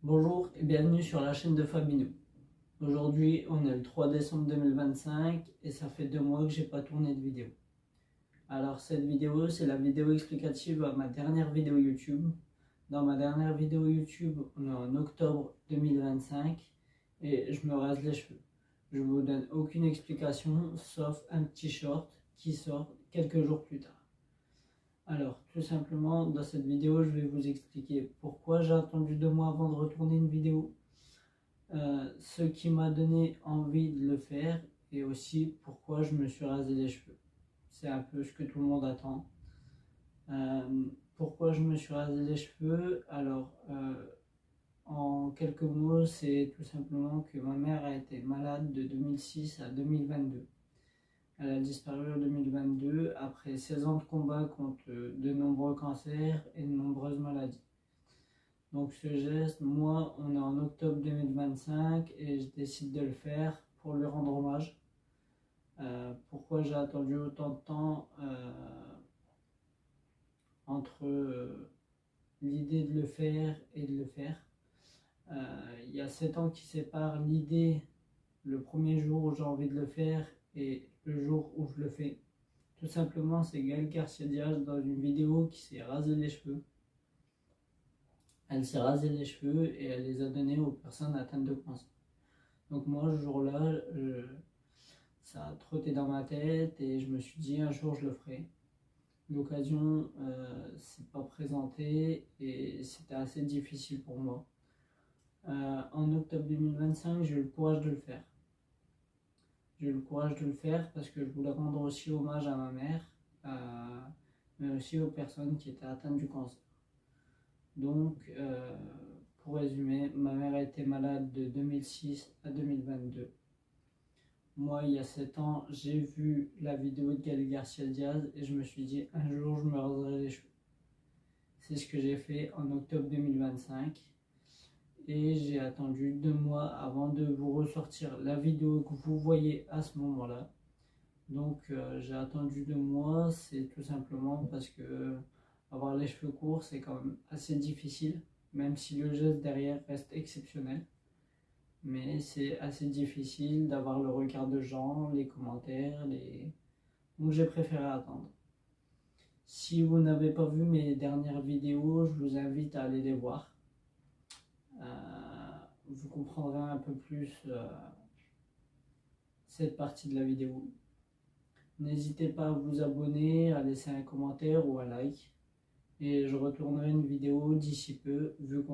Bonjour et bienvenue sur la chaîne de Fabino. Aujourd'hui, on est le 3 décembre 2025 et ça fait 2 mois que j'ai pas tourné de vidéo. Alors cette vidéo, c'est la vidéo explicative à ma dernière vidéo YouTube. Dans ma dernière vidéo YouTube, on est en octobre 2025 et je me rase les cheveux. Je vous donne aucune explication sauf un petit short qui sort quelques jours plus tard. Alors, tout simplement, dans cette vidéo, je vais vous expliquer pourquoi j'ai attendu 2 mois avant de retourner une vidéo, ce qui m'a donné envie de le faire et aussi pourquoi je me suis rasé les cheveux. C'est un peu ce que tout le monde attend. Pourquoi je me suis rasé les cheveux? Alors, en quelques mots, c'est tout simplement que ma mère a été malade de 2006 à 2022. Elle a disparu en 2022 après 16 ans de combat contre de nombreux cancers et de nombreuses maladies. Donc ce geste, moi, on est en octobre 2025 et je décide de le faire pour lui rendre hommage. Pourquoi j'ai attendu autant de temps entre l'idée de le faire et de le faire? Il y a 7 ans qui séparent l'idée, le premier jour où j'ai envie de le faire et le jour où je le fais. Tout simplement, c'est Gaël Garcia Diaz dans une vidéo qui s'est rasé les cheveux. Elle s'est rasé les cheveux et elle les a donnés aux personnes atteintes de cancer. Donc moi, ce jour-là, ça a trotté dans ma tête et je me suis dit un jour je le ferai. L'occasion s'est pas présentée et c'était assez difficile pour moi. En octobre 2025, j'ai eu le courage de le faire. J'ai eu le courage de le faire parce que je voulais rendre aussi hommage à ma mère, mais aussi aux personnes qui étaient atteintes du cancer. Donc, pour résumer, ma mère a été malade de 2006 à 2022. Moi, il y a 7 ans, j'ai vu la vidéo de Gaël Garcia Diaz et je me suis dit, un jour, je me raserai les cheveux. C'est ce que j'ai fait en octobre 2025. Et j'ai attendu 2 mois avant de vous ressortir la vidéo que vous voyez à ce moment-là. Donc j'ai attendu 2 mois, c'est tout simplement parce que avoir les cheveux courts c'est quand même assez difficile, même si le geste derrière reste exceptionnel. Mais c'est assez difficile d'avoir le regard de gens, les commentaires, donc j'ai préféré attendre. Si vous n'avez pas vu mes dernières vidéos, je vous invite à aller les voir. Vous comprendrez un peu plus cette partie de la vidéo. N'hésitez pas à vous abonner, à laisser un commentaire ou un like. Et je retournerai une vidéo d'ici peu, vu qu'on